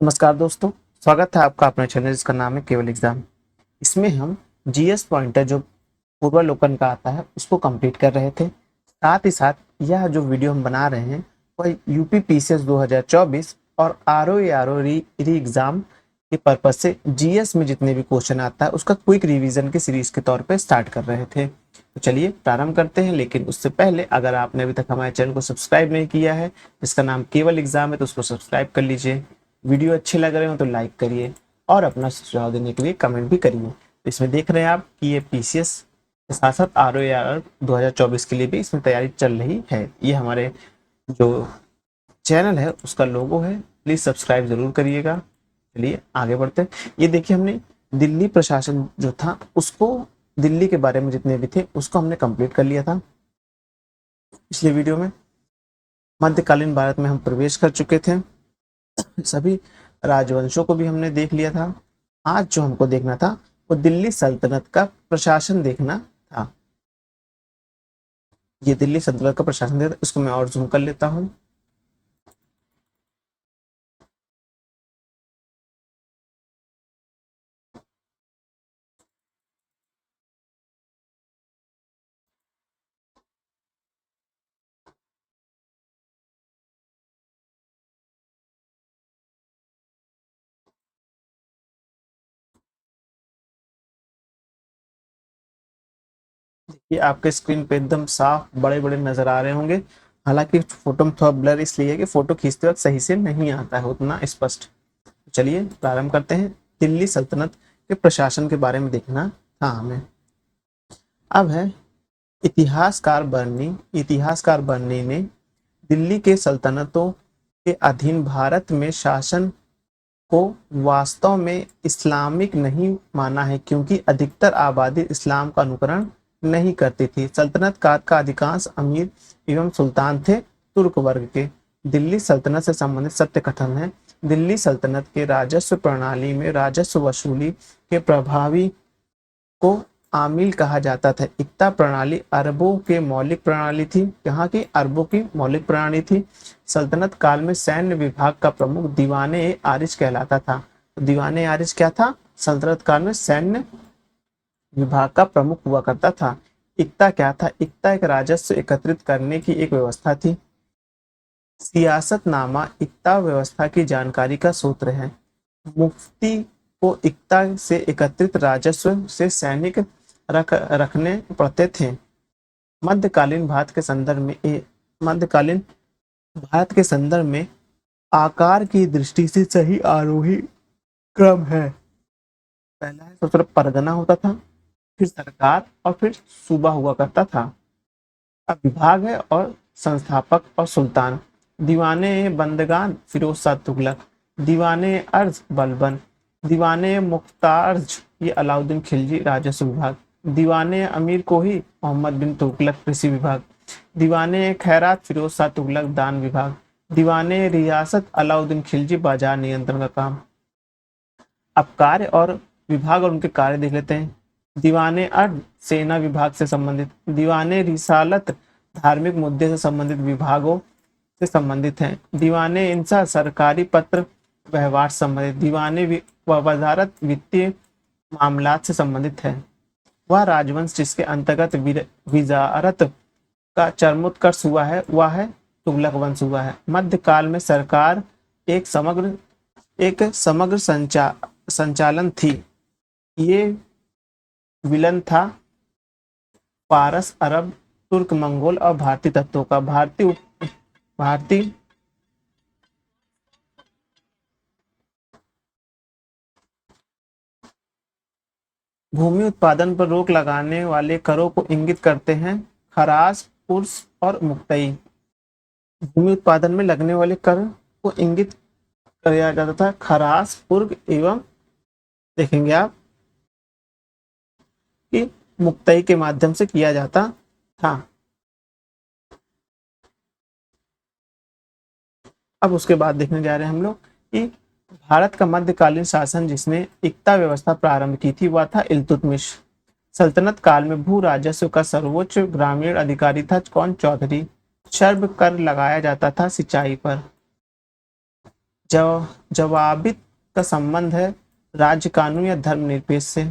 नमस्कार दोस्तों, स्वागत है आपका अपने चैनल जिसका नाम है केवल एग्जाम। इसमें हम जीएस पॉइंटर जो पूर्वावलोकन का आता है उसको कंप्लीट कर रहे थे। साथ ही साथ यह जो वीडियो हम बना रहे हैं वह यूपी पीसीएस 2024 और आरओ री एग्जाम के पर्पज से जीएस में जितने भी क्वेश्चन आता है उसका क्विक रिवीजन की सीरीज के तौर पे स्टार्ट कर रहे थे। तो चलिए प्रारंभ करते हैं, लेकिन उससे पहले अगर आपने अभी तक हमारे चैनल को सब्सक्राइब नहीं किया है जिसका नाम केवल एग्जाम है तो उसको सब्सक्राइब कर लीजिए। वीडियो अच्छे लग रहे हो तो लाइक करिए और अपना सुझाव देने के लिए कमेंट भी करिए। तो इसमें देख रहे हैं आप कि ये पीसीएस के साथ साथ आरओ 2024 के लिए भी इसमें तैयारी चल रही है। ये हमारे जो चैनल है उसका लोगो है, प्लीज सब्सक्राइब जरूर करिएगा। चलिए आगे बढ़ते हैं। ये देखिए, हमने दिल्ली प्रशासन जो था उसको, दिल्ली के बारे में जितने भी थे उसको हमने कंप्लीट कर लिया था पिछले वीडियो में। मध्यकालीन भारत में हम प्रवेश कर चुके थे, सभी राजवंशों को भी हमने देख लिया था। आज जो हमको देखना था वो दिल्ली सल्तनत का प्रशासन देखना था। ये दिल्ली सल्तनत का प्रशासन देखना, इसको मैं और जूम कर लेता हूँ। ये आपके स्क्रीन पे एकदम साफ बड़े बड़े नजर आ रहे होंगे। हालांकि फोटो में थोड़ा ब्लर इसलिए है कि फोटो खींचते वक्त सही से नहीं आता है उतना स्पष्ट। चलिए प्रारंभ करते हैं। दिल्ली सल्तनत के प्रशासन के बारे में देखना था हमें। अब है इतिहासकार बर्नी ने दिल्ली के सल्तनतों के अधीन भारत में शासन को वास्तव में इस्लामिक नहीं माना है, क्योंकि अधिकतर आबादी इस्लाम का अनुकरण नहीं करती थी। सल्तनत काल का अधिकांश अमीर एवं सुल्तान थे तुर्क वर्ग के। दिल्ली सल्तनत से संबंधित सत्य कथन है। दिल्ली सल्तनत के राजस्व प्रणाली में राजस्व वसूली के प्रभावी को आमिल कहा जाता था। इक्ता प्रणाली अरबों के मौलिक प्रणाली थी। यहाँ की अरबों की मौलिक प्रणाली थी। सल्तनत काल में सैन्य विभाग का प्रमुख दीवाने आरिज कहलाता था। दीवाने आरिज क्या था? सल्तनत काल में सैन्य विभाग का प्रमुख हुआ करता था। इक्ता क्या था? इक्ता एक राजस्व एकत्रित करने की एक व्यवस्था थी। सियासतनामा इक्ता व्यवस्था की जानकारी का सूत्र है। मुफ्ती को इक्ता से एकत्रित राजस्व से सैनिक रखने पड़ते थे। मध्यकालीन भारत के संदर्भ में मध्यकालीन भारत के संदर्भ में आकार की दृष्टि से सही आरोही क्रम है। पहला है सबसे परगना होता था, फिर सरकार और फिर सूबा हुआ करता था। अब विभाग है और संस्थापक और सुल्तान। दीवाने बंदगान फिरोज शाह तुगलक, दीवाने अर्ज बलबन, दीवाने मुख्तार्ज ये अलाउद्दीन खिलजी राजस्व विभाग, दीवाने अमीर कोही मोहम्मद बिन तुगलक कृषि विभाग, दीवाने खैरात फिरोज शाह तुगलक दान विभाग, दीवाने रियासत अलाउद्दीन खिलजी बाजार नियंत्रण का काम। अब कार्य और विभाग और उनके कार्य देख लेते हैं। दीवाने अर्द सेना विभाग से संबंधित, दीवाने रिसालत धार्मिक मुद्दे से संबंधित विभागों से संबंधित हैं। दीवाने इंसा सरकारी पत्र व्यवहार संबंधित, दीवाने वजारत वित्तीय मामलात से संबंधित है। वह राजवंश जिसके अंतर्गत विजारत का चरमोत्कर्ष हुआ है वह है तुगलक वंश हुआ है। मध्यकाल में सरकार एक समग्र संचालन थी। ये विलन था पारस, अरब, तुर्क, मंगोल और भारतीय तत्वों का। भारतीय भूमि उत्पादन पर रोक लगाने वाले करों को इंगित करते हैं खराज, पुर्स और मुक्तई। भूमि उत्पादन में लगने वाले कर को इंगित किया जाता था खराज, पूर्व एवं देखेंगे आप कि मुक्तई के माध्यम से किया जाता था। अब उसके बाद देखने जा रहे हैं हम लोग कि भारत का मध्यकालीन शासन जिसने इक्ता व्यवस्था प्रारंभ की थी वह था इल्तुतमिश। सल्तनत काल में भू राजस्व का सर्वोच्च ग्रामीण अधिकारी था कौन? चौधरी। शर्ब कर लगाया जाता था सिंचाई पर। जवाबित का संबंध है राज्य कानून या धर्मनिरपेक्ष से।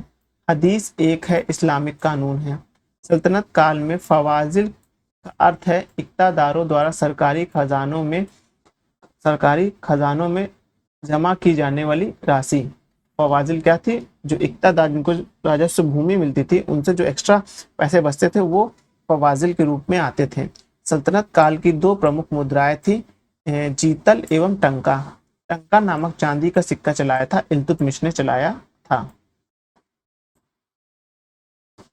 हदीस एक है, इस्लामिक कानून है। सल्तनत काल में फवाजिल का अर्थ है इक्तादारों द्वारा सरकारी खजानों में जमा की जाने वाली राशि। फवाजिल क्या थी? जो इक्तादार, जिनको राजस्व भूमि मिलती थी, उनसे जो एक्स्ट्रा पैसे बचते थे वो फवाजिल के रूप में आते थे। सल्तनत काल की दो प्रमुख मुद्राएं थी, जीतल एवं टंका। टंका नामक चांदी का सिक्का चलाया था, इल्तुतमिश ने चलाया था।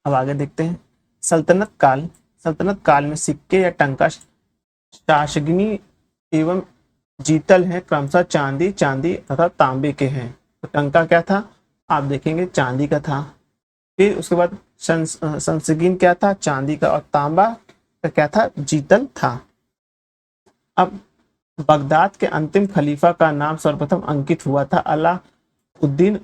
अब आगे देखते हैं सल्तनत काल में सिक्के या टंका शाशगिनी एवं जीतल हैं, क्रमशः चांदी तथा तांबे के हैं। तो टंका क्या था? आप देखेंगे चांदी का था। फिर उसके बाद संसगीन क्या था? चांदी का। और तांबा का क्या था? जीतल था। अब बगदाद के अंतिम खलीफा का नाम सर्वप्रथम अंकित हुआ था अलाउद्दीन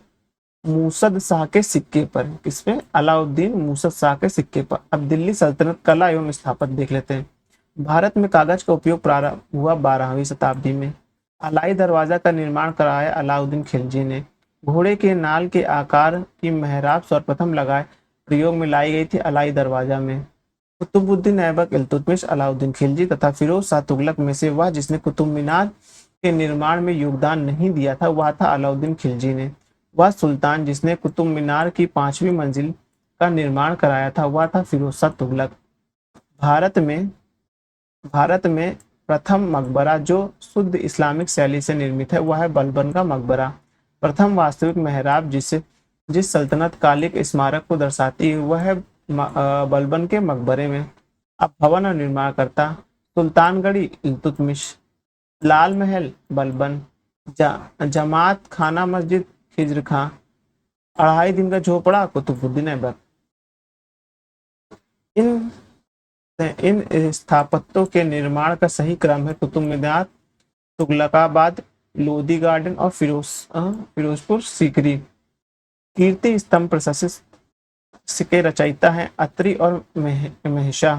मूसद शाह के सिक्के पर। किसमें? अलाउद्दीन मूसद शाह के सिक्के पर। अब दिल्ली सल्तनत कला एवं स्थापत्य देख लेते हैं। भारत में कागज का उपयोग प्रारंभ हुआ 12वीं शताब्दी में। अलाई दरवाजा का निर्माण कराया अलाउद्दीन खिलजी ने। घोड़े के नाल के आकार की मेहराब सर्वप्रथम लगाए प्रयोग में लाई गई थी अलाई दरवाजा में। कुतुबुद्दीन ऐबक, इल्तुतमिश, अलाउद्दीन खिलजी तथा फिरोज शाह तुगलक में से वह जिसने कुतुब मीनार के निर्माण में योगदान नहीं दिया था वह था अलाउद्दीन खिलजी ने। वह सुल्तान जिसने कुतुब मीनार की 5वीं मंजिल का निर्माण कराया था वह था फिरोज शाह तुगलक। भारत में प्रथम मकबरा जो शुद्ध इस्लामिक शैली से निर्मित है वह है बलबन का मकबरा। प्रथम वास्तविक मेहराब जिस सल्तनत कालिक स्मारक को दर्शाती है वह है बलबन के मकबरे में। अब भवन और निर्माणकर्ता सुल्तानगढ़ी इल्तुतमिश, लाल महल बलबन, जमात खाना मस्जिद खिज्र खां, 2.5 दिन का झोपड़ा कुतुबुद्दीन ऐबक। इन स्थापत्यों के निर्माण का सही क्रम है कुतुब मीनार, तुगलकाबाद, लोधी गार्डन और फिरोजपुर सीकरी। कीर्ति स्तंभ प्रशस्त के रचयिता हैं अत्रि और महिषा।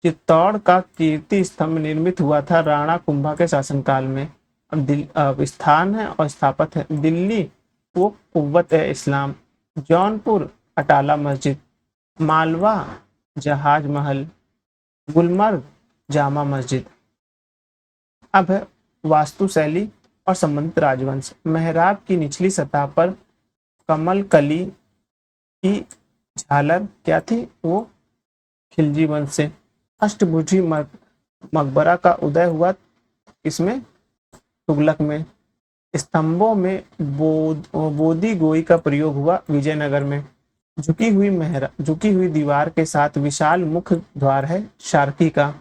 चित्तौड़ का कीर्ति स्तंभ निर्मित हुआ था राणा कुंभा के शासनकाल में। अब स्थान है और स्थापत है दिल्ली वो कुव्वत है इस्लाम, जौनपुर अटाला मस्जिद, मालवा जहाज महल, गुलमर्ग जामा मस्जिद। अब है वास्तु शैली और संबंधित राजवंश। मेहराब की निचली सतह पर कमल कली की झालर क्या थी? वो खिलजी वंश से। अष्टभुजी मकबरा का उदय हुआ इसमें तुगलक में। स्तंभों में बोधी गोई का प्रयोग हुआ विजयनगर में। झुकी हुई दीवार के साथ विशाल मुख्य द्वार है शार्की का।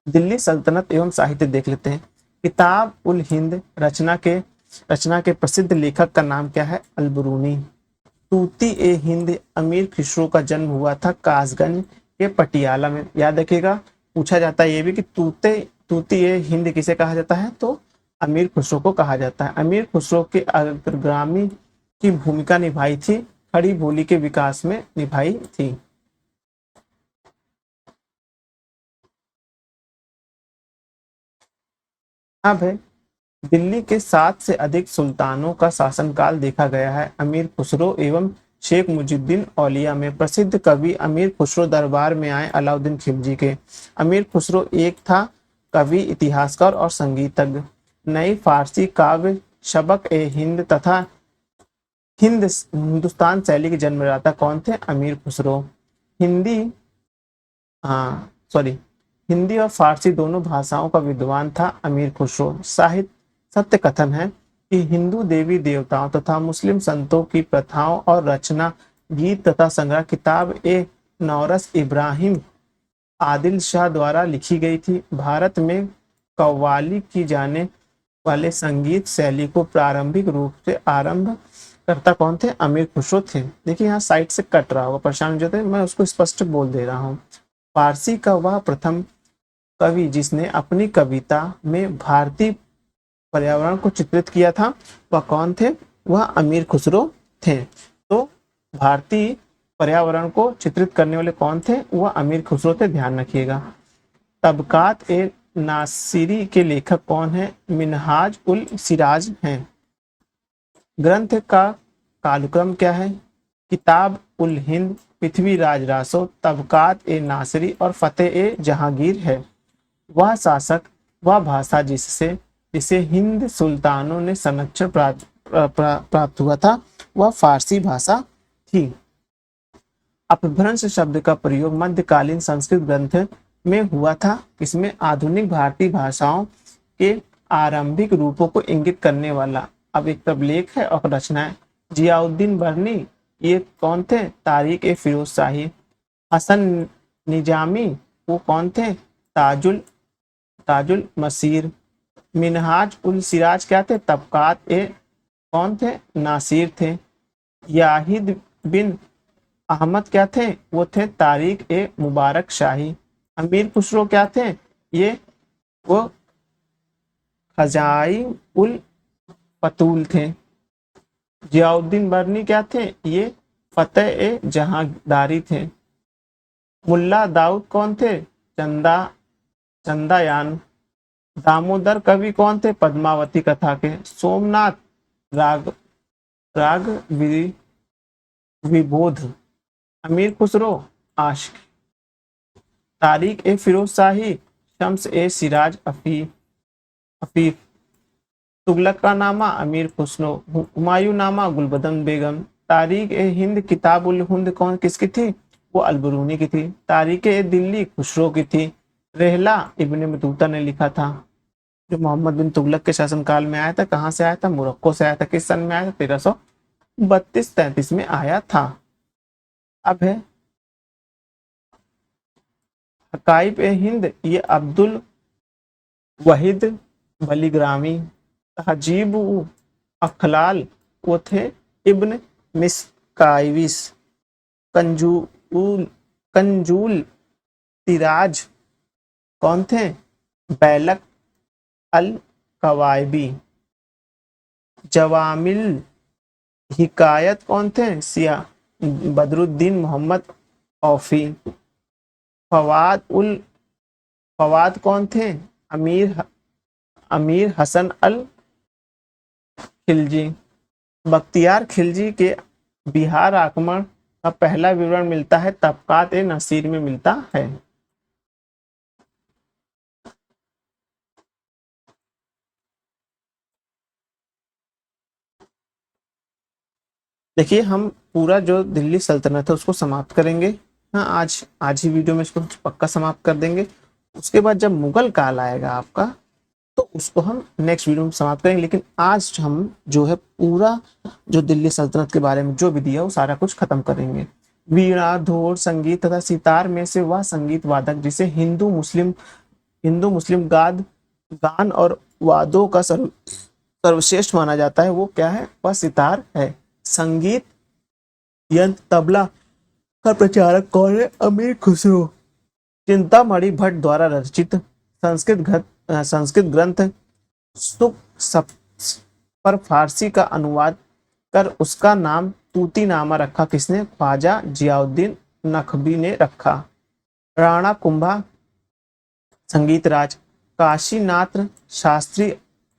दिल्ली सल्तनत एवं साहित्य देख लेते हैं। किताब उल हिंद रचना के प्रसिद्ध लेखक का नाम क्या है? अलबरूनी। तूती ए हिंद अमीर खुसरो का जन्म हुआ था कासगंज के पटियाला में। याद रखिएगा, पूछा जाता है ये भी कि तूती ए हिंद किसे कहा जाता है? तो अमीर खुसरो को कहा जाता है। अमीर खुसरो के अग्रगामी की भूमिका निभाई थी, खड़ी बोली के विकास में निभाई थी। अब है दिल्ली के 7 से अधिक सुल्तानों का शासनकाल देखा गया है। अमीर खुसरो एवं शेख मुजिबुद्दीन औलिया में प्रसिद्ध कवि अमीर खुसरो दरबार में आए अलाउद्दीन खिलजी के। अमीर खुसरो एक था कवि, इतिहासकार और संगीतज्ञ। नई फारसी काव्य शबक ए हिंद तथा हिंदुस्तान शैली के जन्मदाता कौन थे? अमीर खुसरो। हिंदी और फारसी दोनों भाषाओं का विद्वान था अमीर खुसरो। सत्य कथन है कि हिंदू देवी देवताओं तथा मुस्लिम संतों की प्रथाओं और रचना, गीत तथा संग्रह किताब ए नौरस इब्राहिम आदिल शाह द्वारा लिखी गई थी। भारत में कव्वाली की जाने वाले संगीत शैली को प्रारंभिक रूप से आरंभ करता कौन थे? अमीर खुसरो थे। देखिए यहाँ साइड से कट रहा होगा, परेशान जो थे, मैं उसको स्पष्ट बोल दे रहा हूँ। फारसी का वह प्रथम कवि जिसने अपनी कविता में भारतीय पर्यावरण को चित्रित किया था वह कौन थे? वह अमीर खुसरो थे। तो भारतीय पर्यावरण को चित्रित करने वाले कौन थे? वह अमीर खुसरो थे, ध्यान रखिएगा। तबकात ए नासिरी के लेखक कौन है? मिनहाज उल सिराज हैं। ग्रंथ का कालक्रम क्या है? किताब उल हिंद, पृथ्वीराज रासो, तबकात ए नासिरी और फतेह ए जहांगीर है। वह शासक, वह भाषा जिससे जिसे हिंद सुल्तानों ने संरक्षण प्राप्त हुआ था, वह फारसी भाषा थी। अपभ्रंश शब्द का प्रयोग मध्यकालीन संस्कृत ग्रंथ में हुआ था। इसमें आधुनिक भारतीय भाषाओं के आरंभिक रूपों को इंगित करने वाला अब एक प्रलेख है और रचना है। जियाउद्दीन बर्नी ये कौन थे? तारिक ए फिरोज शाही। हसन निजामी वो कौन थे? ताजुल ताजुल मसीर। मिनहाज उल सिराज क्या थे? तबकात ए कौन थे? नासिर थे। याहिद बिन अहमद क्या थे? वो थे तारिक ए मुबारक शाही। अमीर खुसरो क्या थे? ये वो खजाई उल पतूल थे। जियाउद्दीन बर्नी क्या थे? ये फतेह ए जहांदारी थे। मुल्ला दाऊद कौन थे? चंदायान। दामोदर कवि कौन थे? पद्मावती कथा के। सोमनाथ राग राग विबोध। अमीर खुसरो आशिक। तारिक ए फिरोज शाही, शम्स ए सिराज अफीफ। तुगलक का नामा अमीर खुसरो। हुमायूं नामा गुलबदन बेगम। तारिक ए हिंद किताब उल हिंद कौन किसकी थी? वो अलबरूनी की थी। तारिक ए दिल्ली खुसरो की थी। रेहला इब्ने बतूता ने लिखा था, जो मोहम्मद बिन तुगलक के शासनकाल में आया था। कहाँ से आया था? मोरक्को से आया था। किस सन में आया था? 1332-33 में आया था। अब है हकाइब ए हिंद, ये अब्दुल वहीद बलीग्रामी। तहजीब अखलाल वो थे इब्न मिस्काइविस। कंजूल कंजूल तिराज कौन थे? बैलक अल कवायबी। जवामिल हिकायत कौन थे? सिया बदरुद्दीन मोहम्मद औफी। फवाद कौन थे? अमीर हसन अल खिलजी। बख्तियार खिलजी के बिहार आक्रमण का पहला विवरण मिलता है तबकात ए नसीर में मिलता है। देखिए, हम पूरा जो दिल्ली सल्तनत है उसको समाप्त करेंगे। हाँ, आज ही वीडियो में इसको पक्का समाप्त कर देंगे। उसके बाद जब मुगल काल आएगा आपका, तो उसको हम नेक्स्ट वीडियो में समाप्त करेंगे। लेकिन आज हम जो है पूरा जो दिल्ली सल्तनत के बारे में जो भी दिया वो सारा कुछ खत्म करेंगे। वीणा, धोर, संगीत तथा सितार में से वह संगीत वादक जिसे हिंदू मुस्लिम गान और वादों का सर्वश्रेष्ठ माना जाता है, वो क्या है? वह सितार है। संगीत यंत्र तबला का प्रचारक कौन है? अमीर खुसरो। चिंतामणि भट्ट द्वारा रचित संस्कृत ग्रंथ सुख पर फारसी का अनुवाद कर उसका नाम तूतीनामा रखा किसने? ख्वाजा जियाउद्दीन नकवी ने रखा। राणा कुंभा संगीत राज। काशीनाथ शास्त्री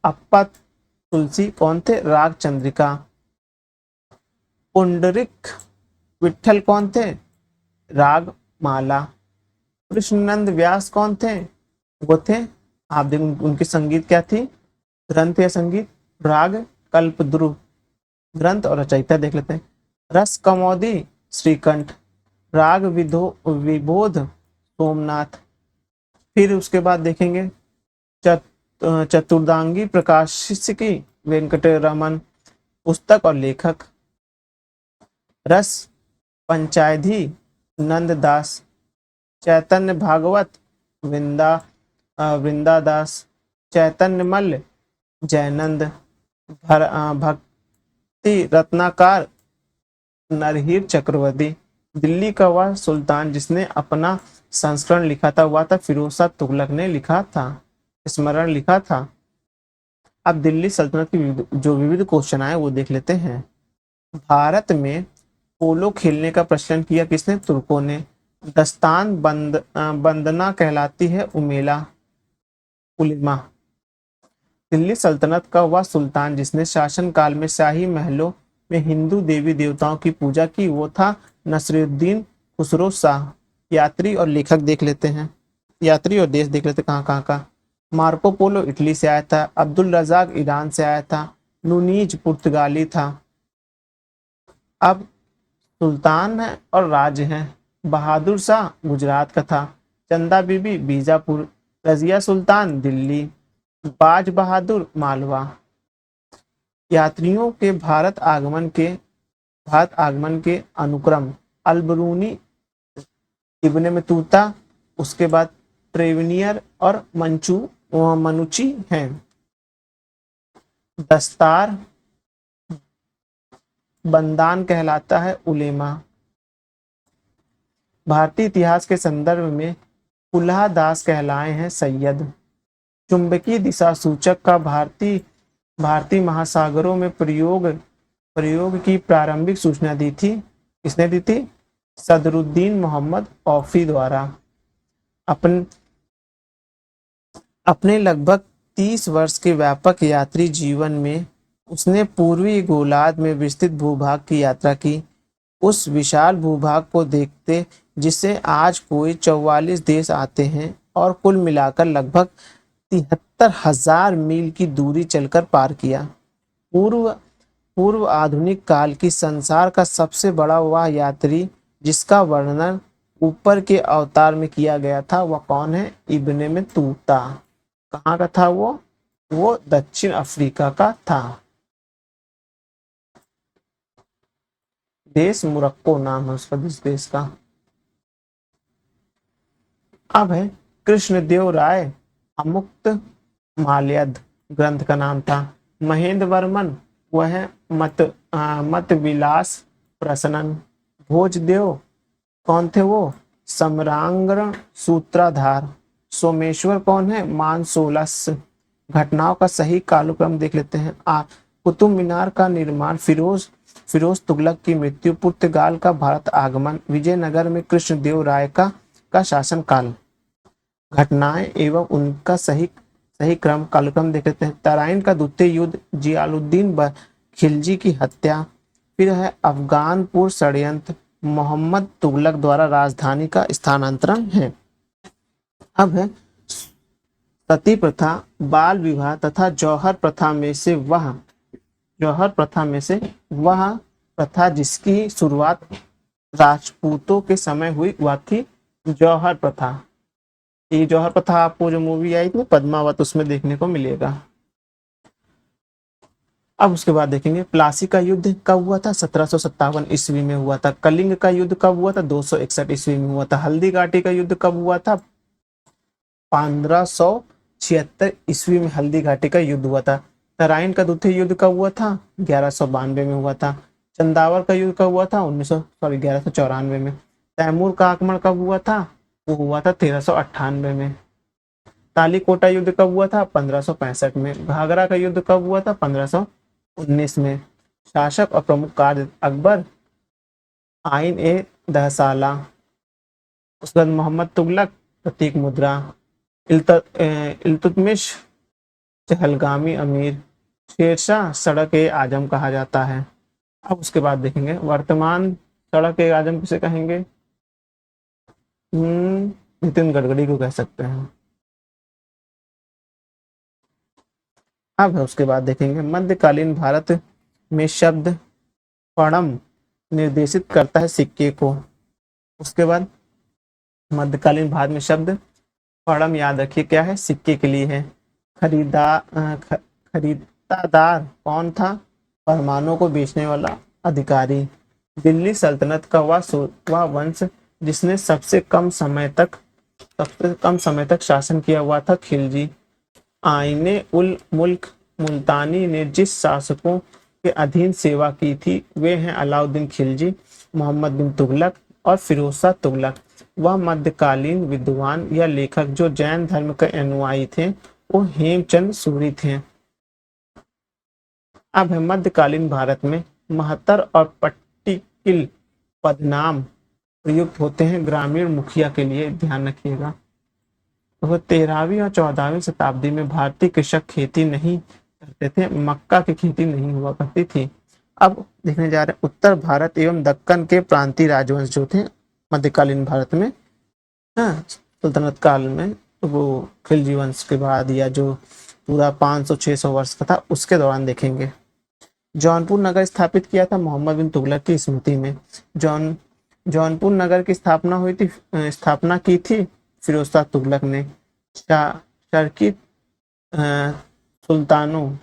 अप्पा तुलसी कौन थे? राग चंद्रिका। पुंडरिक विठल कौन थे? राग माला। कृष्णनंद व्यास कौन थे? वो थे, आप देखो उनकी संगीत क्या थी? ग्रंथ या संगीत? राग कल्पद्रुम। ग्रंथ और रचयिता देख लेते हैं। रस कमोदी श्रीकंठ। राग विबोध सोमनाथ। फिर उसके बाद देखेंगे चतुर्दांगी प्रकाशिकी वेंकटरमन। पुस्तक और लेखक रस पंचायधी नंददास। चैतन्य भागवत वृंदादास। चैतन्य मल्ल जयनंद। भक्ति रत्नाकार नरहीर चक्रवर्ती। दिल्ली का वह सुल्तान जिसने अपना संस्करण लिखा था वह था फिरोज शाह तुगलक ने लिखा था, स्मरण लिखा था। अब दिल्ली सल्तनत की जो विविध क्वेश्चन आए वो देख लेते हैं। भारत में पोलो खेलने का प्रचलन किया किसने? तुर्कों ने। दस्तान बंदना कहलाती है उमेला। उलेमा। दिल्ली सल्तनत का वह सुल्तान जिसने शासनकाल में शाही महलों में हिंदू देवी देवताओं की पूजा की वो था नसरुद्दीन खुसरो शाह। यात्री और लेखक देख लेते हैं, यात्री और देश देख लेते कहाँ कहाँ का। मार्को पोलो इटली से आया था, अब्दुल रजाक ईरान से आया था, नुनीज पुर्तगाली था। अब सुल्तान है और राज्य है। बहादुर शाह गुजरात का था, चंदा बीबी बीजापुर, रजिया सुल्तान दिल्ली, बाज बहादुर मालवा। यात्रियों के भारत आगमन के अनुक्रम अलबरूनी, इब्ने बतूता, उसके बाद ट्रेवनियर और मनुची हैं। दस्तार बंदान कहलाता है उलेमा। भारतीय इतिहास के संदर्भ में कुल्हा दास कहलाए हैं सैयद। चुंबकीय दिशा सूचक का भारतीय महासागरों में प्रयोग की प्रारंभिक सूचना दी थी, किसने दी थी? सदरुद्दीन मोहम्मद औफी द्वारा। अपन अपने लगभग 30 वर्ष के व्यापक यात्री जीवन में उसने पूर्वी गोलार्ध में विस्तृत भूभाग की यात्रा की। उस विशाल भूभाग को देखते जिसे आज कोई 44 देश आते हैं और कुल मिलाकर लगभग 73,000 मील की दूरी चलकर पार किया। पूर्व पूर्व आधुनिक काल की संसार का सबसे बड़ा वह यात्री जिसका वर्णन ऊपर के अवतार में किया गया था वह कौन है? इब्ने में तूता। कहाँ का था वो दक्षिण अफ्रीका का था। देश मोरक्को नाम है उसका, जिस देश का। अब है कृष्णदेव राय अमुक्त माल्यद ग्रंथ का नाम था। महेंद्र वर्मन वह मत विलास प्रसनन। भोजदेव कौन थे वो? सम्रांगण सूत्राधार। सोमेश्वर कौन है? मानसोलस। घटनाओं का सही कालक्रम देख लेते हैं। कुतुब मीनार का निर्माण, फिरोज तुगलक की मृत्यु, पुर्तगाल का भारत आगमन, विजयनगर में कृष्णदेव राय का शासनकाल। घटनाएं एवं उनका सही क्रम कालक्रम देख लेते हैं। तराइन का द्वितीय युद्ध, जियालुद्दीन खिलजी की हत्या, फिर है अफगानपुर षड्यंत्र, मोहम्मद तुगलक द्वारा राजधानी का स्थानांतरण है। अब है सती प्रथा, बाल विवाह तथा जौहर प्रथा में से वह प्रथा जिसकी शुरुआत राजपूतों के समय हुई वह थी जौहर प्रथा। ये जौहर प्रथा आपको जो मूवी आई थी पद्मावत उसमें देखने को मिलेगा। अब उसके बाद देखेंगे प्लासी का युद्ध कब हुआ था? 1757 ईस्वी में हुआ था। कलिंग का युद्ध कब हुआ था? 261 ईस्वी में हुआ था। हल्दी घाटी का युद्ध कब हुआ था? 1576 ईस्वी में हल्दी घाटी का युद्ध हुआ था। तराइन का द्वितीय युद्ध कब हुआ था? 1192 में हुआ था। चंदावर का युद्ध कब हुआ था? 1194 में। तैमूर का आक्रमण कब हुआ था? वो हुआ था 1398 में। तालीकोटा युद्ध कब हुआ था? 1565 में। घाघरा का युद्ध कब हुआ था? 1519 में। शासक और प्रमुख कार्य अकबर, आइन ए दहसाला, उसके बाद मोहम्मद तुगलक, प्रतीक मुद्रा, इल्तुतमिश चहलगामी अमीर, शेरशाह सड़क ए आजम कहा जाता है। अब उसके बाद देखेंगे वर्तमान सड़क ए आजम किसे कहेंगे? नितिन गडकरी को कह सकते हैं। अब उसके बाद देखेंगे मध्यकालीन भारत में शब्द पणम निर्देशित करता है सिक्के को। उसके बाद मध्यकालीन भारत में शब्द पणम याद रखिए क्या है? सिक्के के लिए है। खरीदादार कौन था? फरमानों को बेचने वाला अधिकारी। दिल्ली सल्तनत का वह वंश जिसने सबसे कम समय तक शासन किया हुआ था खिलजी। आईने उल मुल्क मुल्तानी ने जिस शासकों के अधीन सेवा की थी वे हैं अलाउद्दीन खिलजी, मोहम्मद बिन तुगलक और फिरोज शाह तुगलक। वह मध्यकालीन विद्वान या लेखक जो जैन धर्म के अनुयायी थे वो हेमचंद सूरी थे। अब है मध्यकालीन भारत में महतर और पट्टिकिल पदनाम प्रयुक्त होते हैं ग्रामीण मुखिया के लिए, ध्यान रखिएगा। वो 13वीं और 14वीं शताब्दी में भारतीय कृषक खेती नहीं करते थे, मक्का की खेती नहीं हुआ करती थी। अब देखने जा रहे हैं उत्तर भारत एवं दक्कन के प्रांतीय राजवंश जो थे मध्यकालीन भारत में, हाँ, सल्तनत काल में, तो वो खिलजी वंश के बाद या जो पूरा 500-600 वर्ष का था उसके दौरान देखेंगे। जौनपुर नगर स्थापित किया था मोहम्मद बिन तुगलक की स्मृति में। जौनपुर नगर की स्थापना की थी फिरोज शाह तुगलक ने। शर्की सुल्तानों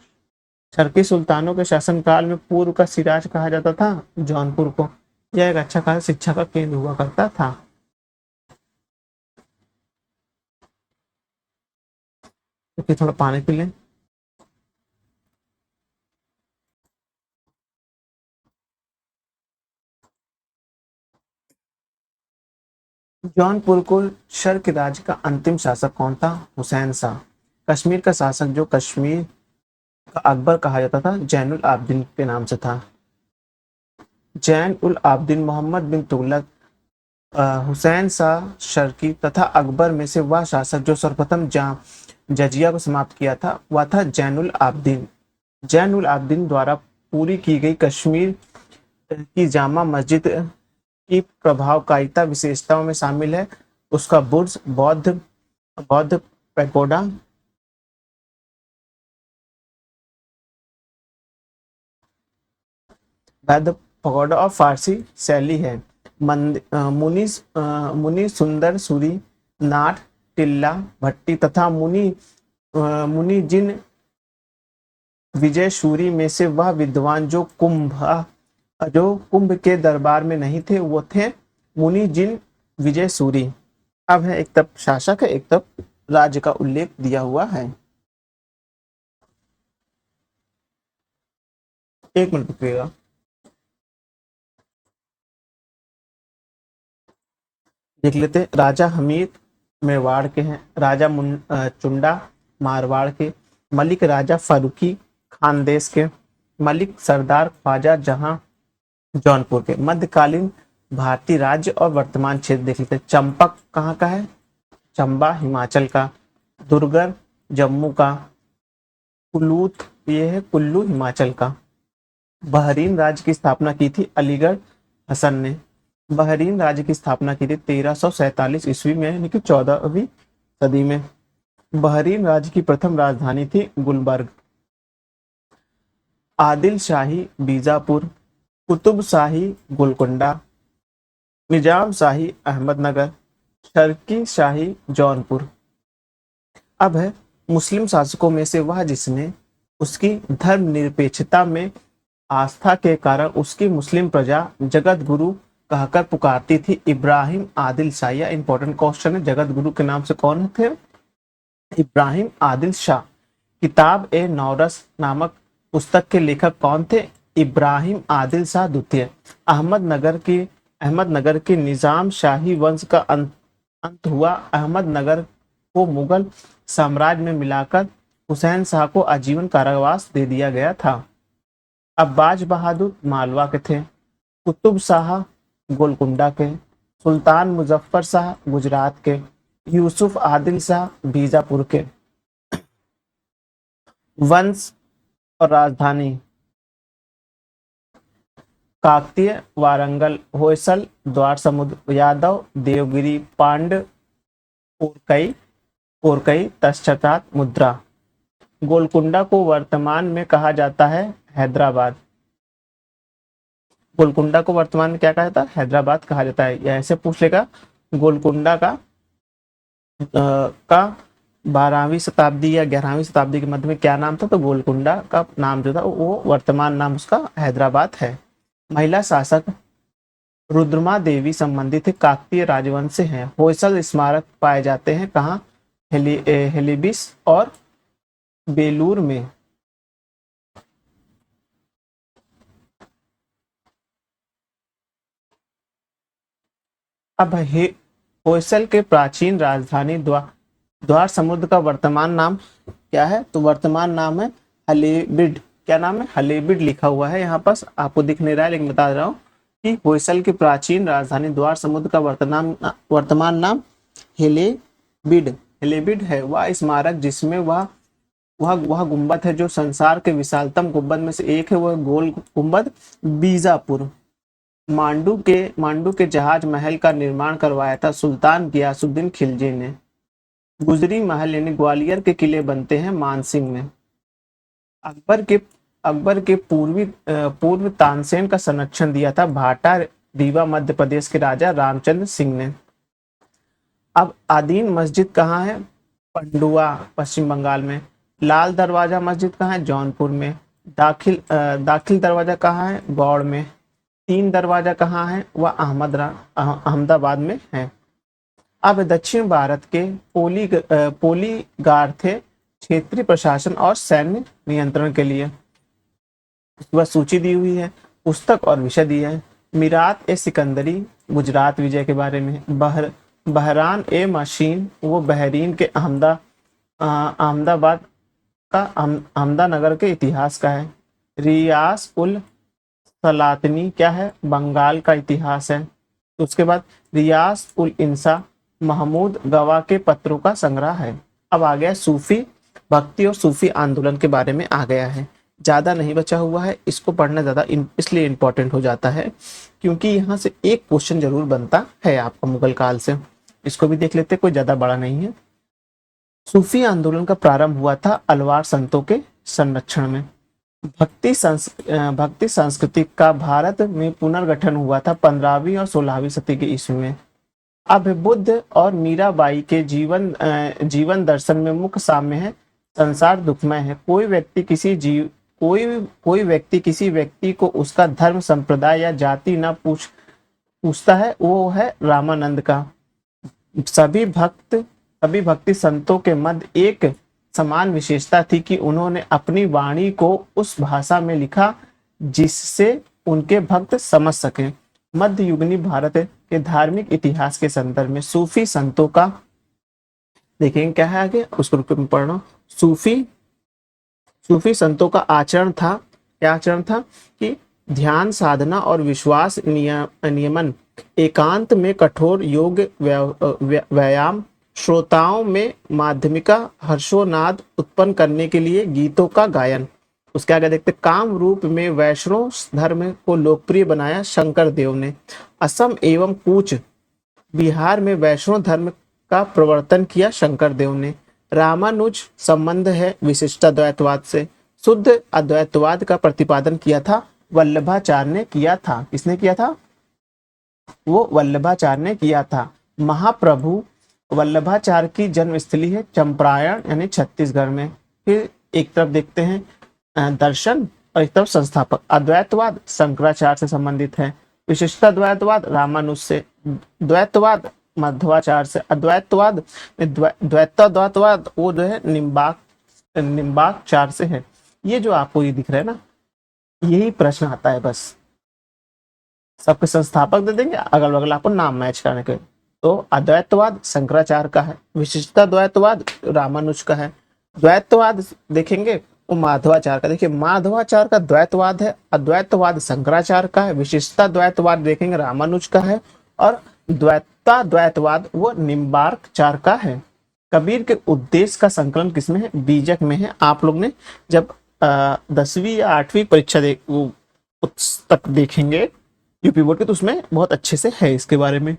शर्की सुल्तानों के शासनकाल में पूर्व का सिराज कहा जाता था जौनपुर को। यह एक अच्छा खासा शिक्षा का केंद्र हुआ करता था। तो थोड़ा पानी पी लें। जौनपुर को शर्क राज्य का अंतिम शासक कौन था? हुसैन शाह। कश्मीर का शासक जो कश्मीर का अकबर कहा जाता था जैनुल आबदीन के नाम से था। जैन उल आबदीन मोहम्मद बिन तुगलक, हुसैन शाह शर्की तथा अकबर में से वह शासक जो सर्वप्रथम जजिया को समाप्त किया था वह था जैनुल आबदीन। जैनुल आबदीन द्वारा पूरी की गई कश्मीर की जामा मस्जिद की प्रभावकारिता विशेषताओं में शामिल है उसका बुर्ज, बौद्ध बौद्ध पैगोडा, बौद्ध पगोडा और फारसी शैली है। मुनि सुंदर सूरी, नाट, टिल्ला भट्टी तथा मुनि जिन विजय सूरी में से वह विद्वान जो कुंभ के दरबार में नहीं थे वो थे मुनि जिन विजय सूरी। अब है एक तरफ शासक है, एक तरफ राज्य का उल्लेख दिया हुआ है। एक मिनट रुकिएगा। देख लेते हैं। राजा हमीद मेवाड़ के हैं, राजा चुंडा मारवाड़ के, मलिक राजा फारूकी खानदेश के, मलिक सरदार ख्वाजा जहां जौनपुर के। मध्यकालीन भारतीय राज्य और वर्तमान क्षेत्र देख लेते हैं। चंपक कहाँ का है? चंबा हिमाचल का। दुर्गर जम्मू का। कुलूत ये है कुल्लू हिमाचल का। बहरीन राज्य की स्थापना की थी अलीगढ़ हसन ने। बहरीन राज्य की स्थापना की थी 1347 ईस्वी में यानी कि 14वीं सदी में। बहरीन राज्य की प्रथम राजधानी थी गुलबर्ग। आदिल शाही बीजापुर, कुतुब शाही गोलकुंडा, निजाम शाही अहमदनगर, शर्की शाही जौनपुर। अब है मुस्लिम शासकों में से वह जिसने उसकी धर्मनिरपेक्षता में आस्था के कारण उसकी मुस्लिम प्रजा जगत गुरु कहकर पुकारती थी। इब्राहिम आदिल शाह। यह इंपॉर्टेंट क्वेश्चन है। जगत गुरु के नाम से कौन थे? इब्राहिम आदिल शाह। किताब ए नौरस नामक पुस्तक के लेखक कौन थे? इब्राहिम आदिल शाह द्वितीय। अहमदनगर के निजाम शाही वंश का अंत हुआ। अहमदनगर को मुगल साम्राज्य में मिलाकर हुसैन शाह को आजीवन कारावास दे दिया गया था। अब्बास बहादुर मालवा के थे, कुतुब शाह गोलकुंडा के, सुल्तान मुजफ्फर शाह गुजरात के, यूसुफ आदिल शाह बीजापुर के। वंश और राजधानी काकतीय, वारंगल, होयसल, द्वार समुद्र, यादव, देवगिरी, पांड, कोरकई तत्पश्चात मुद्रा। गोलकुंडा को वर्तमान में कहा जाता है हैदराबाद। गोलकुंडा को वर्तमान में क्या कहा जाता है? हैदराबाद कहा जाता है। या ऐसे पूछ लेगा गोलकुंडा का 12वीं शताब्दी या 11वीं शताब्दी के मध्य में क्या नाम था, तो गोलकुंडा का नाम जो था वो वर्तमान नाम उसका हैदराबाद है। महिला शासक रुद्रमा देवी संबंधित काकतीय राजवंश से हैं। होयसल स्मारक पाए जाते हैं कहाँ? हेलिबिस और बेलूर में। अब होयसल के प्राचीन राजधानी द्वार समुद्र का वर्तमान नाम क्या है? तो वर्तमान नाम है हलेबिड। क्या नाम है? हलेबिड लिखा हुआ है यहाँ पास, आपको दिख नहीं रहा है लेकिन बता रहा हूँ कि होयसल की प्राचीन राजधानी द्वार समुद्र का वर्तमान नाम हेलेबिड हेलेबिड है वह स्मारक जिसमें वह गुंबद है जो संसार के विशालतम गुंबद में से एक है, वह गोल गुंबद बीजापुर। मांडू के जहाज महल का निर्माण करवाया था सुल्तान गियासुद्दीन खिलजी ने। गुजरी महल यानी ग्वालियर के किले बनते हैं मानसिंह में। अकबर के अकबर के पूर्व तानसेन का संरक्षण दिया था भाटा रीवा मध्य प्रदेश के राजा रामचंद्र सिंह ने। अब आदीन मस्जिद कहाँ है? पंडुआ पश्चिम बंगाल में। लाल दरवाजा मस्जिद कहाँ है? जौनपुर में। दाखिल दरवाजा कहाँ है? गौड़ में। तीन दरवाजा कहाँ है? वह अहमदाबाद में है। अब दक्षिण भारत के पोलीगार थे क्षेत्रीय प्रशासन और सैन्य नियंत्रण के लिए। वह सूची दी हुई है, पुस्तक और विषय दिया है। मीरात ए सिकंदरी गुजरात विजय के बारे में। बहरान ए मशीन वो बहरीन के अहमदाबाद का अहमदानगर के इतिहास का है। रियास उल सलातनी क्या है? बंगाल का इतिहास है। उसके बाद रियास उल इंसा महमूद गवा के पत्रों का संग्रह है। अब आ गया सूफी भक्ति और सूफी आंदोलन के बारे में आ गया है। ज्यादा नहीं बचा हुआ है, इसको पढ़ना ज्यादा इसलिए इंपॉर्टेंट हो जाता है क्योंकि यहाँ से एक क्वेश्चन जरूर बनता है आपका मुगल काल से। इसको भी देख लेते, कोई ज्यादा बड़ा नहीं है। सूफी आंदोलन का प्रारंभ हुआ था अलवार संतों के संरक्षण में। भक्ति संस्कृति का भारत में पुनर्गठन हुआ था 15वीं और 16वीं सदी के ईस्वी में। अब बुद्ध और मीराबाई के जीवन दर्शन में मुख्य साम्य है। संसार दुखमय है। कोई व्यक्ति किसी व्यक्ति को उसका धर्म संप्रदाय या जाति न पूछता है, वो है रामानंद का। सभी भक्ति संतों के मध्य एक समान विशेषता थी कि उन्होंने अपनी वाणी को उस भाषा में लिखा जिससे उनके भक्त समझ सके। मध्य युगनी भारत के धार्मिक इतिहास के संदर्भ में सूफी संतों का देखेंगे क्या है आगे, उसको रुक में पढ़ना। सूफी संतों का आचरण था, क्या आचरण था कि ध्यान साधना और विश्वास नियमन, एकांत में कठोर योग व्यायाम, श्रोताओं में माध्यमिका हर्षोनाद उत्पन्न करने के लिए गीतों का गायन। उसके आगे देखते काम रूप में वैष्णव धर्म को लोकप्रिय बनाया शंकर देव ने। असम एवं कूच बिहार में वैष्णव धर्म का प्रवर्तन किया शंकर देव ने। रामानुज संबंध है विशिष्टाद्वैतवाद से। शुद्ध अद्वैतवाद का प्रतिपादन किया था वल्लभाचार्य ने किया था। किसने किया था? वो वल्लभाचार्य ने किया था। महाप्रभु वल्लभाचार्य की जन्मस्थली है चंपारण यानी छत्तीसगढ़ में। फिर एक तरफ देखते हैं दर्शन और एक तरफ संस्थापक। अद्वैतवाद शंकराचार्य से संबंधित है। विशिष्टाद्वैतवाद रामानुज से। द्वैतवाद मध्वाचार्य से। अद्वैतवाद द्वैतवाद वो जो है निम्बार्कचार्य से है। ये जो आपको ये दिख रहा है ना, यही प्रश्न आता है बस। सबके संस्थापक दे देंगे, अगल बगल आपको नाम मैच करने के। तो अद्वैतवाद शंकराचार्य का है, विशिष्टाद्वैतवाद रामानुज का है। द्वैतवाद देखेंगे वो माधवाचार्य का। देखिए माधवाचार्य का द्वैतवाद है, अद्वैतवाद शंकराचार्य का है, विशिष्टाद्वैतवाद देखेंगे रामानुज का है, और द्वैतवाद वो निम्बार्कचार्य का है। कबीर के उद्देश्य का संकलन किसमें है? बीजक में है। आप लोग ने जब 10वीं या 8वीं परीक्षा पुस्तक देखेंगे यूपी बोर्ड के, तो उसमें बहुत अच्छे से है इसके बारे में।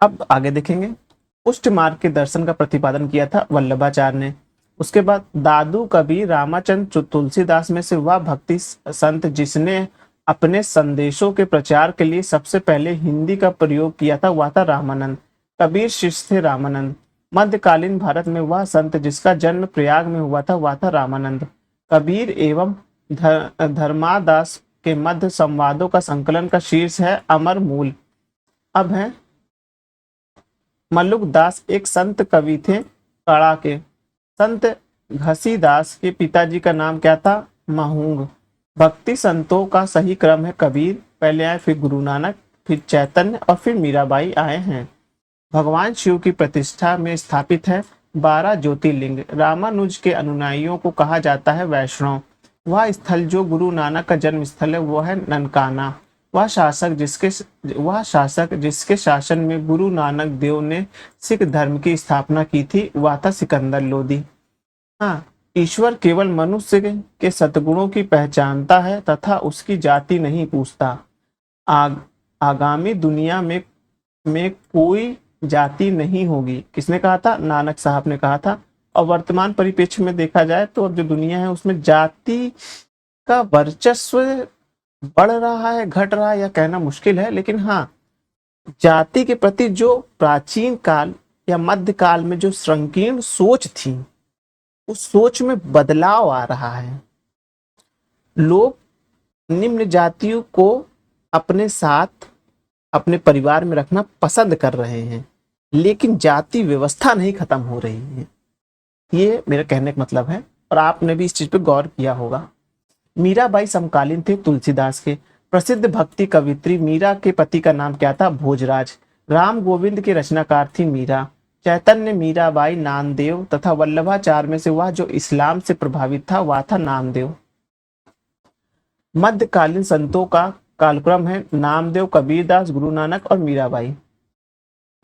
अब आगे देखेंगे पुष्ट मार्ग के दर्शन का प्रतिपादन किया था वल्लभाचार्य ने। उसके बाद दादू कबीर रामाचंद्र तुलसीदास में से वह भक्ति संत जिसने अपने संदेशों के प्रचार के लिए सबसे पहले हिंदी का प्रयोग किया था वह था रामानंद। कबीर शिष्य थे रामानंद। मध्यकालीन भारत में वह संत जिसका जन्म प्रयाग में हुआ था वह था रामानंद। कबीर एवं धर्मादास के मध्य संवादों का संकलन का शीर्ष है अमर मूल। अब है मल्लुक दास एक संत कवि थे कड़ा के। संत घसीदास के पिताजी का नाम क्या था? महूंग। भक्ति संतों का सही क्रम है कबीर पहले आए, फिर गुरु नानक, फिर चैतन्य और फिर मीराबाई आए हैं। भगवान शिव की प्रतिष्ठा में स्थापित है 12 ज्योतिर्लिंग। रामानुज के अनुयायियों को कहा जाता है वैष्णव। वह स्थल जो गुरु नानक का जन्म स्थल है वो है ननकाना। वह शासक जिसके शासन में गुरु नानक देव ने सिख धर्म की स्थापना की थी, वह था सिकंदर लोदी। हाँ, ईश्वर केवल मनुष्य के सद्गुणों की पहचानता है तथा उसकी जाति नहीं पूछता। आग, आगामी दुनिया में कोई जाति नहीं होगी। किसने कहा था? नानक साहब ने कहा था। और वर्तमान परिप्रेक्ष्य में देखा जाए तो अब जो दुनिया है उसमें जाति का वर्चस्व बढ़ रहा है, घट रहा है, या कहना मुश्किल है, लेकिन हाँ, जाति के प्रति जो प्राचीन काल या मध्य काल में जो संकीर्ण सोच थी, उस सोच में बदलाव आ रहा है। लोग निम्न जातियों को अपने साथ, अपने परिवार में रखना पसंद कर रहे हैं, लेकिन जाति व्यवस्था नहीं खत्म हो रही है। ये मेरा कहने का मतलब है, और आपने भी इस चीज पे गौर किया होगा। मीराबाई समकालीन थे तुलसीदास के। प्रसिद्ध भक्ति कवित्री मीरा के पति का नाम क्या था? भोजराज। राम गोविंद की रचनाकार थी मीरा। चैतन्य, मीराबाई, नामदेव तथा वल्लभाचार्य में से वह जो इस्लाम से प्रभावित था वह था नामदेव। मध्यकालीन संतों का कालक्रम है नामदेव, कबीरदास, गुरु नानक और मीराबाई।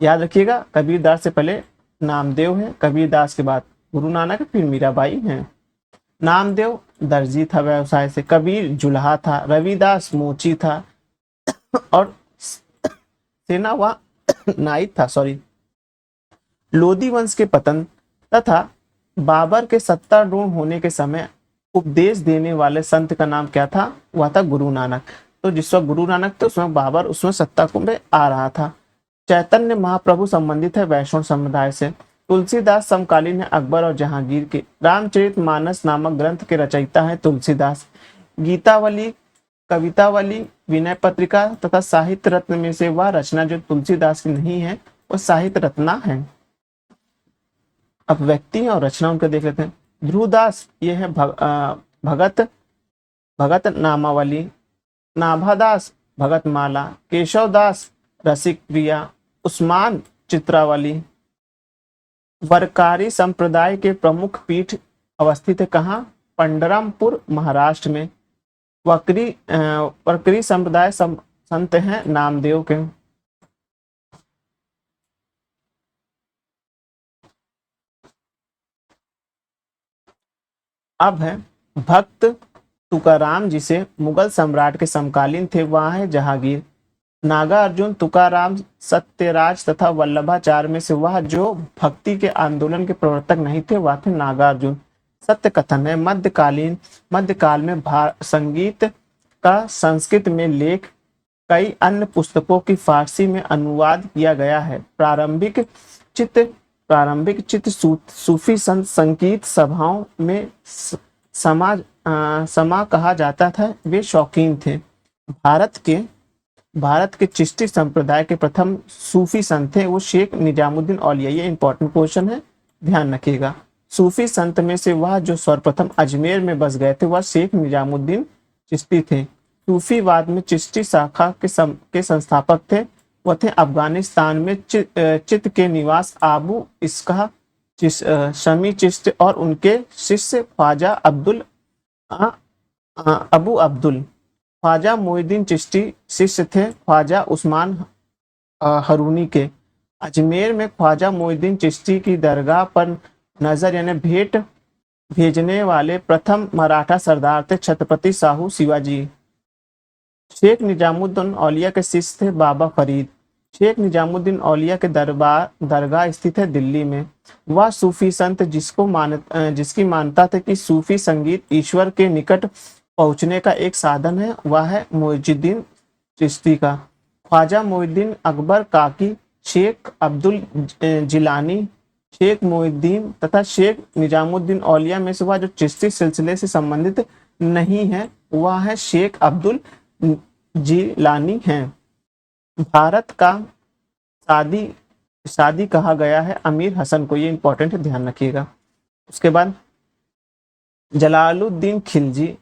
याद रखिएगा, कबीरदास से पहले नामदेव है, कबीरदास के बाद गुरु नानक, फिर मीराबाई हैं। नामदेव दर्जी था व्यवसाय से, कबीर जुल्हा था, रविदास मोची था और सेना व नाइट था। लोदी वंश के पतन तथा बाबर के सत्तारूढ़ होने के समय उपदेश देने वाले संत का नाम क्या था? वह था गुरु नानक। तो जिस वक्त गुरु नानक थे उसमें बाबर उसमें सत्ता में आ रहा था। चैतन्य महाप्रभु संबंधित है वैष्णव समुदाय से। तुलसीदास समकालीन है अकबर और जहांगीर के। रामचरितमानस नामक ग्रंथ के रचयिता है तुलसीदास। गीतावली, कवितावली, विनय पत्रिका तथा साहित्य रत्न में से वह रचना जो तुलसीदास की नहीं है वो साहित्य रत्ना है। अब व्यक्ति और रचना उनका देख लेते हैं। ध्रुवदास ये है भगत नामावली। नाभादास भगतमाला। केशवदास रसिक प्रिया। उस्मान चित्रावली। वरकारी संप्रदाय के प्रमुख पीठ अवस्थित है कहाँ? पंडरमपुर महाराष्ट्र में। वरकरी संप्रदाय संत हैं नामदेव के। अब है भक्त तुकाराम जिसे मुगल सम्राट के समकालीन थे, वहां है जहांगीर। नागा अर्जुन, तुकाराम, सत्यराज तथा वल्लभाचार्य में से वह जो भक्ति के आंदोलन के प्रवर्तक नहीं थे वह थे नागार्जुन। सत्य कथन है मध्यकाल में संगीत का संस्कृत में लेख, कई अन्य पुस्तकों की फारसी में अनुवाद किया गया है। प्रारंभिक चित्त सूफी संगीत सभाओं में समा कहा जाता था। वे शौकीन थे। भारत के चिश्ती संप्रदाय के प्रथम सूफी संत थे वो शेख निजामुद्दीन औलिया। ये इंपॉर्टेंट क्वेश्चन है, ध्यान रखिएगा। सूफी संत में से वह जो सर्वप्रथम अजमेर में बस गए थे वह शेख निजामुद्दीन चिश्ती थे। सूफीवाद में चिश्ती शाखा के संस्थापक थे वह थे अफगानिस्तान में चित के निवास आबू इसका शमी चिश्त और उनके शिष्य ख्वाजा अबू अब्दुल। ख्वाजा मोइनुद्दीन चिश्ती शिष्य थे ख्वाजा उस्मान हरूनी के। अजमेर में ख्वाजा मोइनुद्दीन चिश्ती की दरगाह पर नजर यानी भेंट भेजने वाले प्रथम मराठा सरदार थे छत्रपति साहू शिवाजी। शेख निजामुद्दीन औलिया के शिष्य थे बाबा फरीद। शेख निजामुद्दीन औलिया के दरगाह स्थित है दिल्ली में। वह सूफी संत जिसकी मान्यता थी कि सूफी संगीत ईश्वर के निकट पहुंचने का एक साधन है, वह है मोइनुद्दीन चिश्ती का। ख्वाजा मोइनुद्दीन अकबर काकी, शेख अब्दुल जिलानी, शेख मोइनुद्दीन तथा शेख निजामुद्दीन औलिया में से वह जो चिश्ती सिलसिले से संबंधित नहीं है वह है शेख अब्दुल जिलानी हैं। भारत का शादी कहा गया है अमीर हसन को। ये इंपॉर्टेंट है, ध्यान रखिएगा। उसके बाद जलालुद्दीन खिलजी,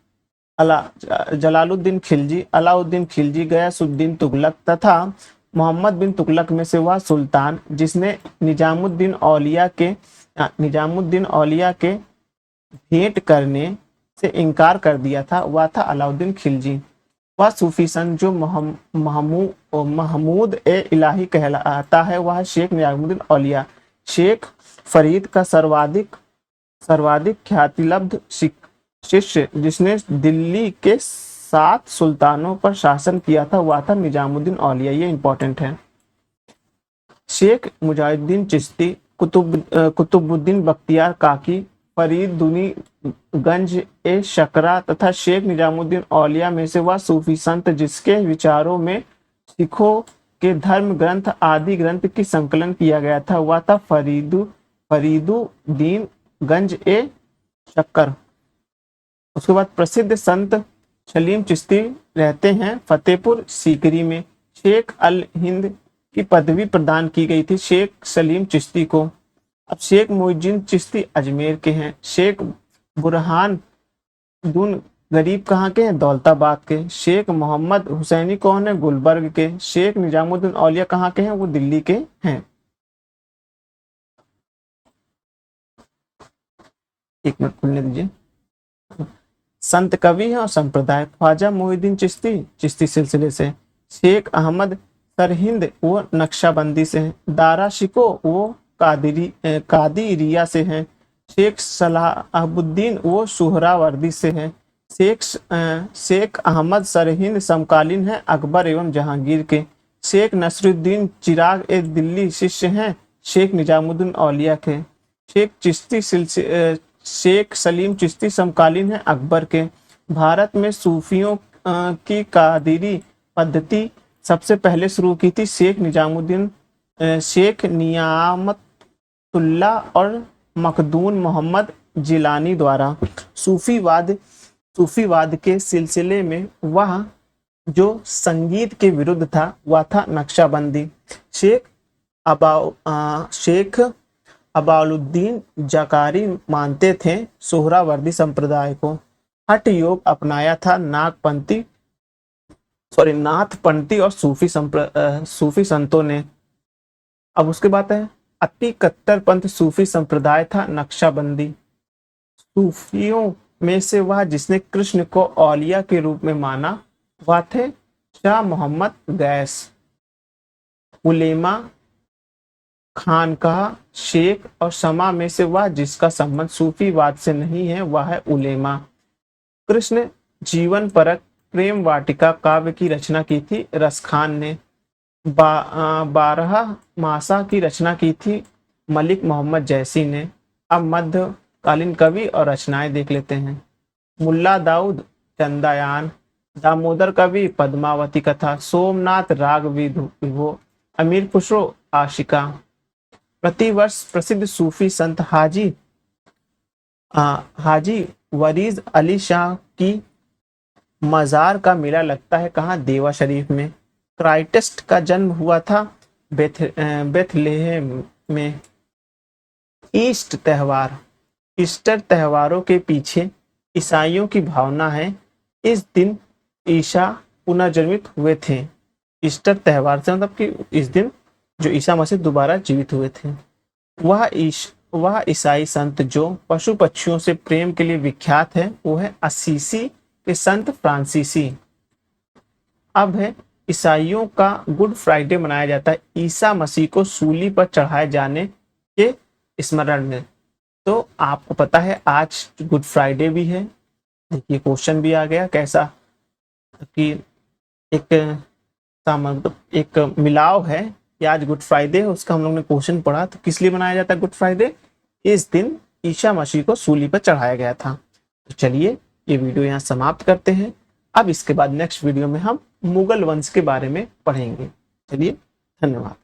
अलाउद्दीन खिलजी, गयासुद्दीन तुगलक तथा मोहम्मद बिन तुगलक में से वह सुल्तान जिसने निजामुद्दीन औलिया के भेंट करने से इनकार कर दिया था वह था अलाउद्दीन खिलजी। वह सूफी संत जो महमूद ए इलाही कहलाता है वह शेख निजामुद्दीन औलिया शेख फरीद का सर्वाधिक ख्यातिलब्ध शिष्य जिसने दिल्ली के 7 सुल्तानों पर शासन किया था वह था निजामुद्दीन औलिया। ये इंपॉर्टेंट है। शेख मुजाहिद्दीन चिश्ती, कुतुबुद्दीन बख्तियार काकी, फरीद दुनी गंज ए शकरा तथा शेख निजामुद्दीन औलिया में से वह सूफी संत जिसके विचारों में सिखों के धर्म ग्रंथ आदि ग्रंथ की संकलन किया गया था वह था फरीदुद्दीन गंज ए शक्कर। उसके बाद प्रसिद्ध संत सलीम चिश्ती रहते हैं फतेहपुर सीकरी में। शेख अल हिंद की पदवी प्रदान की गई थी शेख सलीम चिश्ती को। अब शेख मुइजुद्दीन चिश्ती अजमेर के हैं। शेख बुरहान दुन गरीब कहाँ के हैं? दौलताबाद के। शेख मोहम्मद हुसैनी कौन है? गुलबर्ग के। शेख निजामुद्दीन औलिया कहाँ के हैं? वो दिल्ली के हैं। एक मिनट खुलने दीजिए। संत कवि है और संप्रदाय ख्वाजा मोहिउद्दीन चिश्ती चिश्ती सिलसिले से। शेख अहमद सरहिंद वो नक्शबंदी से हैं। दारा शिको वो कादिरिया से हैं। शेख सलाहुद्दीन वो सुहरावर्दी से हैं। शेख अहमद सरहिंद समकालीन है अकबर एवं जहांगीर के। शेख नसरुद्दीन चिराग एक दिल्ली शिष्य हैं शेख निजामुद्दीन औलिया के। शेख सलीम चिश्ती समकालीन है अकबर के। भारत में सूफियों की कादिरी पद्धति सबसे पहले शुरू की थी शेख नियामतुल्ला और मखदूम मोहम्मद जिलानी द्वारा। सूफीवाद के सिलसिले में वह जो संगीत के विरुद्ध था वह था नक्शबंदी। शेख अबाउलुद्दीन जकारी मानते थे सोहरावर्दी संप्रदाय को। हठ योग अपनाया था नाथपंथी और सूफी संतों ने। अब उसके बाद है अति कट्टर पंथ सूफी संप्रदाय था नक्शबंदी। सूफियों में से वह जिसने कृष्ण को औलिया के रूप में माना वह थे शाह मोहम्मद गैस। उलेमा खानकाह शेख और शमा में से वह जिसका संबंध सूफीवाद से नहीं है वह है उलेमा। कृष्ण जीवन परक प्रेम वाटिका काव्य की रचना की थी रसखान ने। 12 मासा की रचना की थी मलिक मोहम्मद जैसी ने। अब मध्यकालीन कवि और रचनाएं देख लेते हैं। मुल्ला दाऊद चंदायान, दामोदर कवि पद्मावती कथा, सोमनाथ राग विभो, अमीर खुसरो आशिका। प्रतिवर्ष प्रसिद्ध सूफी संत हाजी वरीज अली शाह की मजार का मेला लगता है कहाँ? देवा शरीफ में। क्राइस्ट का जन्म हुआ था बेथलेहम में। ईस्टर त्योहारों के पीछे ईसाइयों की भावना है। इस दिन ईसा पुनर्जन्मित हुए थे। ईस्टर त्योहार से मतलब कि इस दिन जो ईसा मसीह दोबारा जीवित हुए थे। वह ईसाई संत जो पशु पक्षियों से प्रेम के लिए विख्यात है वो है असीसी के संत फ्रांसीसी। अब है ईसाइयों का गुड फ्राइडे मनाया जाता है ईसा मसीह को सूली पर चढ़ाए जाने के स्मरण में। तो आपको पता है आज गुड फ्राइडे भी है। देखिए क्वेश्चन भी आ गया कैसा कि एक मिलाव है कि आज गुड फ्राइडे है उसका हम लोग ने क्वेश्चन पढ़ा। तो किस लिए मनाया जाता है गुड फ्राइडे? इस दिन ईसा मसीह को सूली पर चढ़ाया गया था। तो चलिए ये वीडियो यहाँ समाप्त करते हैं। अब इसके बाद नेक्स्ट वीडियो में हम मुगल वंश के बारे में पढ़ेंगे। चलिए धन्यवाद।